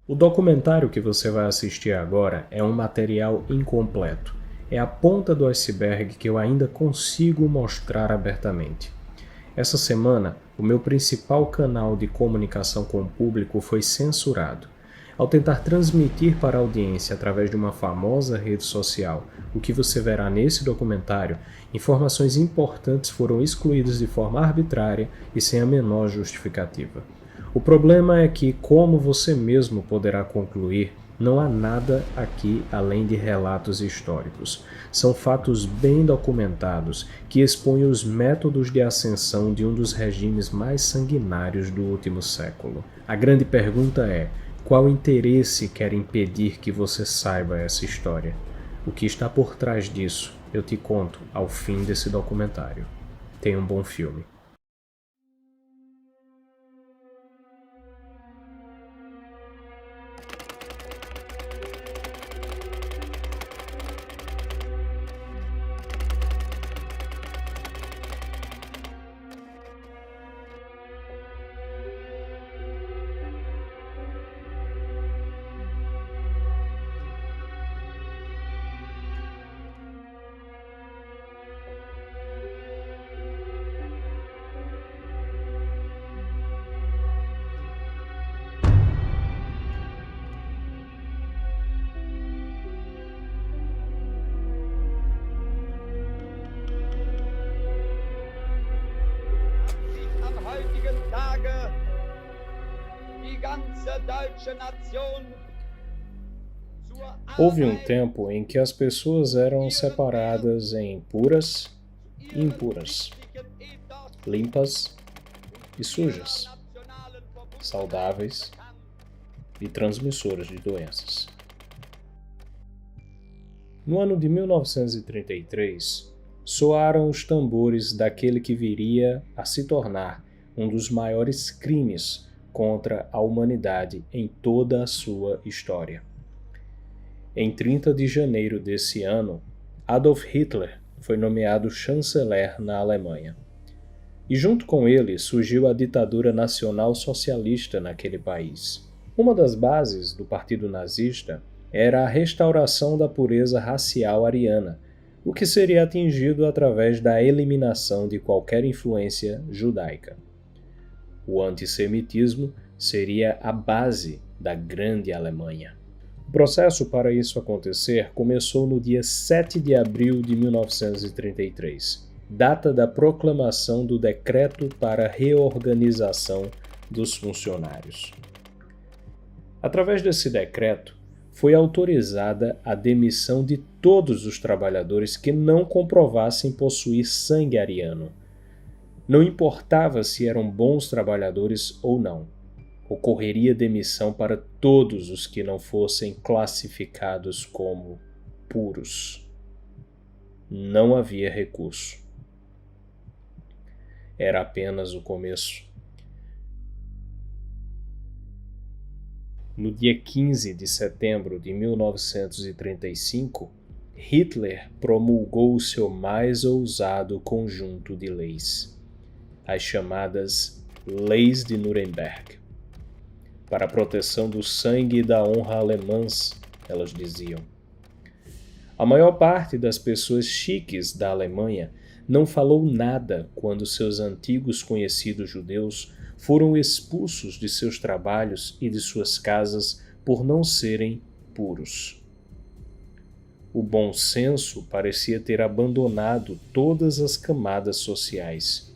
O documentário que você vai assistir agora é um material incompleto. É a ponta do iceberg que eu ainda consigo mostrar abertamente. Essa semana, o meu principal canal de comunicação com o público foi censurado. Ao tentar transmitir para a audiência através de uma famosa rede social o que você verá nesse documentário, informações importantes foram excluídas de forma arbitrária e sem a menor justificativa. O problema é que, como você mesmo poderá concluir, não há nada aqui além de relatos históricos. São fatos bem documentados que expõem os métodos de ascensão de um dos regimes mais sanguinários do último século. A grande pergunta é: qual interesse quer impedir que você saiba essa história? O que está por trás disso, eu te conto ao fim desse documentário. Tenha um bom filme. Am heutigen Tage die ganze deutsche Nation zur Houve um Arbeit tempo em que as pessoas eram separadas em puras e impuras, limpas e sujas, saudáveis e transmissoras de doenças. No ano de 1933, soaram os tambores daquele que viria a se tornar um dos maiores crimes contra a humanidade em toda a sua história. Em 30 de janeiro desse ano, Adolf Hitler foi nomeado chanceler na Alemanha. E junto com ele surgiu a ditadura nacional socialista naquele país. Uma das bases do partido nazista era a restauração da pureza racial ariana, o que seria atingido através da eliminação de qualquer influência judaica. O antissemitismo seria a base da Grande Alemanha. O processo para isso acontecer começou no dia 7 de abril de 1933, data da proclamação do Decreto para a Reorganização dos Funcionários. Através desse decreto, foi autorizada a demissão de todos os trabalhadores que não comprovassem possuir sangue ariano. Não importava se eram bons trabalhadores ou não. Ocorreria demissão para todos os que não fossem classificados como puros. Não havia recurso. Era apenas o começo. No dia 15 de setembro de 1935, Hitler promulgou o seu mais ousado conjunto de leis, as chamadas Leis de Nuremberg. Para a proteção do sangue e da honra alemãs, elas diziam. A maior parte das pessoas chiques da Alemanha não falou nada quando seus antigos conhecidos judeus foram expulsos de seus trabalhos e de suas casas por não serem puros. O bom senso parecia ter abandonado todas as camadas sociais.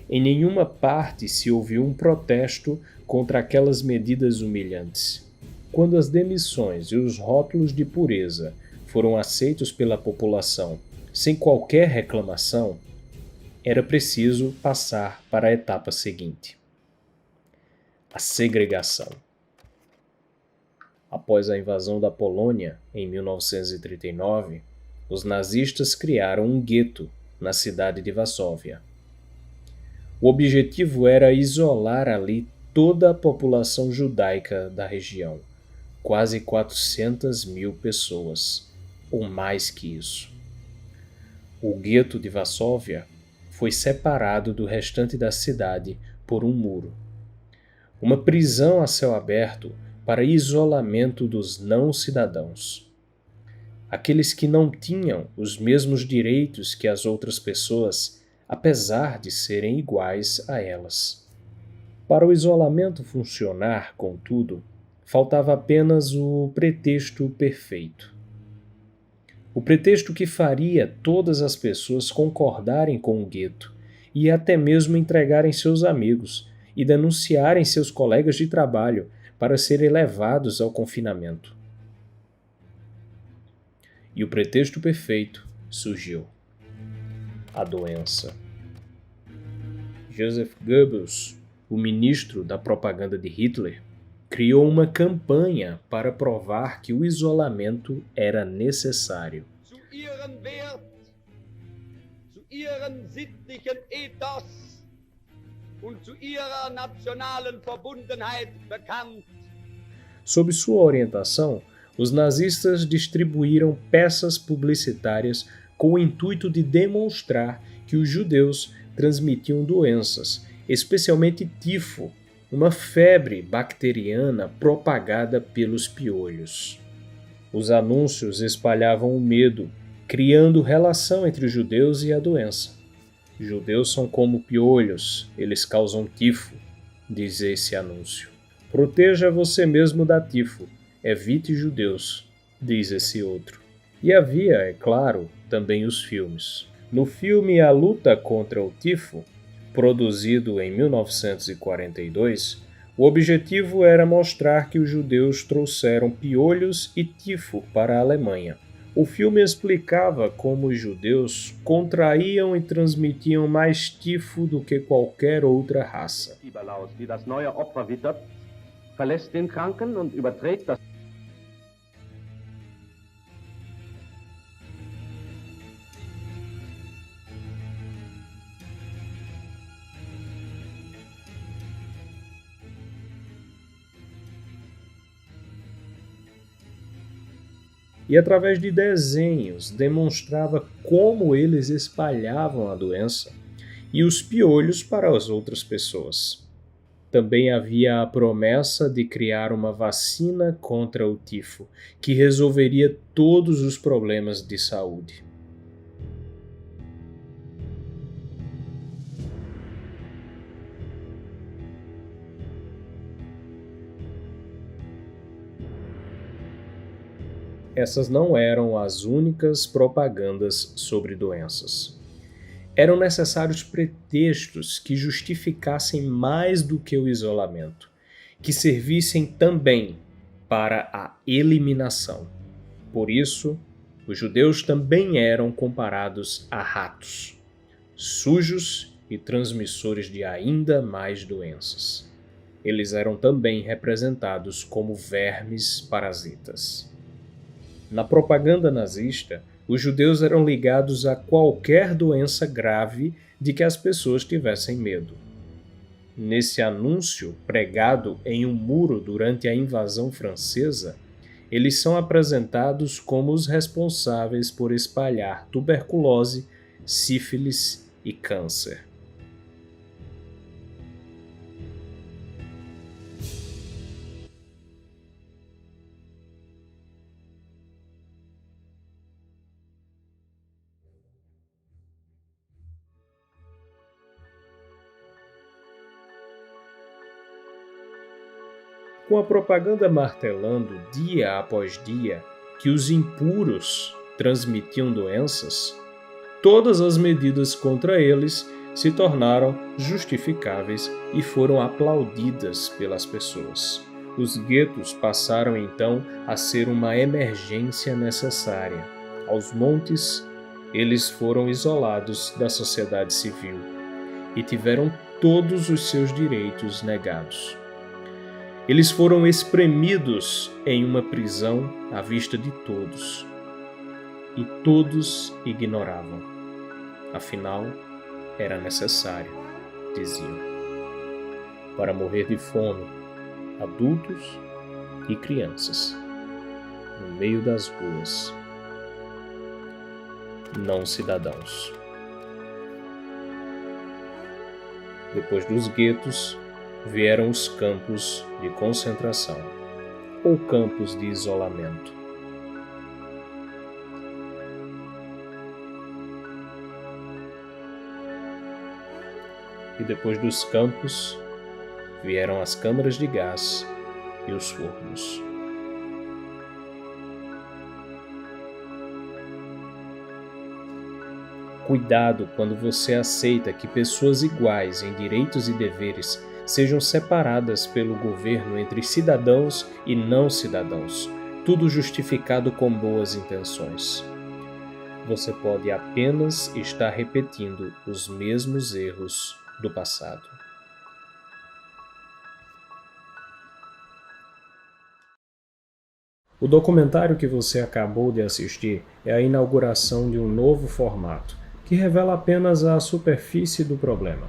Em nenhuma parte se ouviu um protesto contra aquelas medidas humilhantes. Quando as demissões e os rótulos de pureza foram aceitos pela população sem qualquer reclamação, era preciso passar para a etapa seguinte: a segregação. Após a invasão da Polônia, em 1939, os nazistas criaram um gueto na cidade de Varsóvia. O objetivo era isolar ali toda a população judaica da região, quase 400.000 pessoas, ou mais que isso. O gueto de Varsóvia foi separado do restante da cidade por um muro. Uma prisão a céu aberto para isolamento dos não-cidadãos, aqueles que não tinham os mesmos direitos que as outras pessoas, apesar de serem iguais a elas. Para o isolamento funcionar, contudo, faltava apenas o pretexto perfeito. O pretexto que faria todas as pessoas concordarem com o gueto e até mesmo entregarem seus amigos e denunciarem seus colegas de trabalho para serem levados ao confinamento. E o pretexto perfeito surgiu: a doença. Joseph Goebbels, o ministro da propaganda de Hitler, criou uma campanha para provar que o isolamento era necessário. Zu ihrem Wert, zu ihrem sittlichen Ethos und zu ihrer nationalen Verbundenheit bekannt. Sob sua orientação, os nazistas distribuíram peças publicitárias com o intuito de demonstrar que os judeus transmitiam doenças, especialmente tifo, uma febre bacteriana propagada pelos piolhos. Os anúncios espalhavam o medo, criando relação entre os judeus e a doença. Judeus são como piolhos, eles causam tifo, diz esse anúncio. Proteja você mesmo da tifo, evite judeus, diz esse outro. E havia, é claro, também os filmes. No filme A Luta contra o Tifo, produzido em 1942, o objetivo era mostrar que os judeus trouxeram piolhos e tifo para a Alemanha. O filme explicava como os judeus contraíam e transmitiam mais tifo do que qualquer outra raça. Die das neue Opfer wittert, verlässt den Kranken und überträgt das E através de desenhos demonstrava como eles espalhavam a doença e os piolhos para as outras pessoas. Também havia a promessa de criar uma vacina contra o tifo, que resolveria todos os problemas de saúde. Essas não eram as únicas propagandas sobre doenças. Eram necessários pretextos que justificassem mais do que o isolamento, que servissem também para a eliminação. Por isso, os judeus também eram comparados a ratos, sujos e transmissores de ainda mais doenças. Eles eram também representados como vermes parasitas. Na propaganda nazista, os judeus eram ligados a qualquer doença grave de que as pessoas tivessem medo. Nesse anúncio, pregado em um muro durante a invasão francesa, eles são apresentados como os responsáveis por espalhar tuberculose, sífilis e câncer. Com a propaganda martelando dia após dia que os impuros transmitiam doenças, todas as medidas contra eles se tornaram justificáveis e foram aplaudidas pelas pessoas. Os guetos passaram então a ser uma emergência necessária. Aos montes, eles foram isolados da sociedade civil e tiveram todos os seus direitos negados. Eles foram espremidos em uma prisão à vista de todos, e todos ignoravam. Afinal, era necessário, diziam, para morrer de fome, adultos e crianças, no meio das ruas, não cidadãos. Depois dos guetos, vieram os campos de concentração, ou campos de isolamento. E depois dos campos, vieram as câmaras de gás e os fornos. Cuidado quando você aceita que pessoas iguais em direitos e deveres sejam separadas pelo governo entre cidadãos e não cidadãos, tudo justificado com boas intenções. Você pode apenas estar repetindo os mesmos erros do passado. O documentário que você acabou de assistir é a inauguração de um novo formato, que revela apenas a superfície do problema.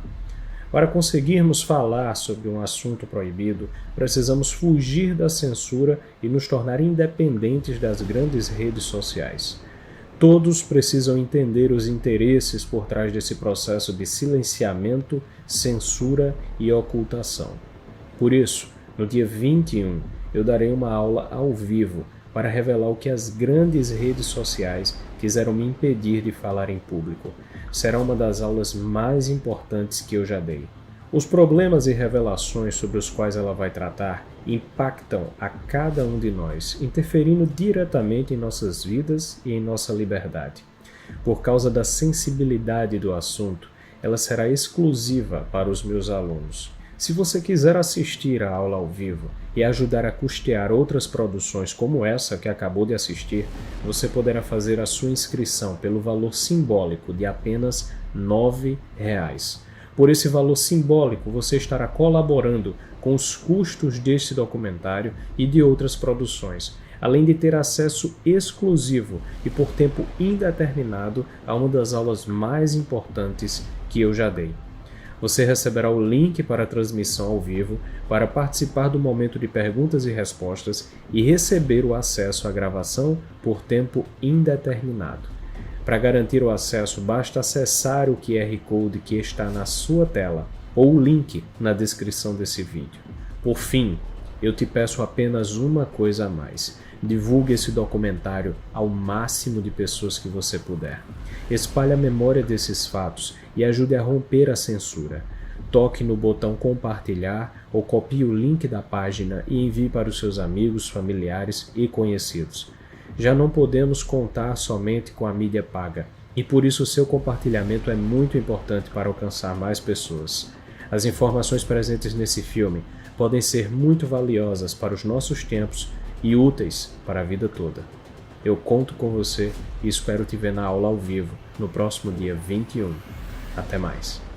Para conseguirmos falar sobre um assunto proibido, precisamos fugir da censura e nos tornar independentes das grandes redes sociais. Todos precisam entender os interesses por trás desse processo de silenciamento, censura e ocultação. Por isso, no dia 21, eu darei uma aula ao vivo para revelar o que as grandes redes sociais quiseram me impedir de falar em público. Será uma das aulas mais importantes que eu já dei. Os problemas e revelações sobre os quais ela vai tratar impactam a cada um de nós, interferindo diretamente em nossas vidas e em nossa liberdade. Por causa da sensibilidade do assunto, ela será exclusiva para os meus alunos. Se você quiser assistir à aula ao vivo e ajudar a custear outras produções como essa que acabou de assistir, você poderá fazer a sua inscrição pelo valor simbólico de apenas R$ 9. Por esse valor simbólico, você estará colaborando com os custos deste documentário e de outras produções, além de ter acesso exclusivo e por tempo indeterminado a uma das aulas mais importantes que eu já dei. Você receberá o link para a transmissão ao vivo para participar do momento de perguntas e respostas e receber o acesso à gravação por tempo indeterminado. Para garantir o acesso, basta acessar o QR Code que está na sua tela ou o link na descrição desse vídeo. Por fim, eu te peço apenas uma coisa a mais. Divulgue esse documentário ao máximo de pessoas que você puder. Espalhe a memória desses fatos e ajude a romper a censura. Toque no botão compartilhar ou copie o link da página e envie para os seus amigos, familiares e conhecidos. Já não podemos contar somente com a mídia paga, e por isso o seu compartilhamento é muito importante para alcançar mais pessoas. As informações presentes nesse filme podem ser muito valiosas para os nossos tempos e úteis para a vida toda. Eu conto com você e espero te ver na aula ao vivo no próximo dia 21. Até mais!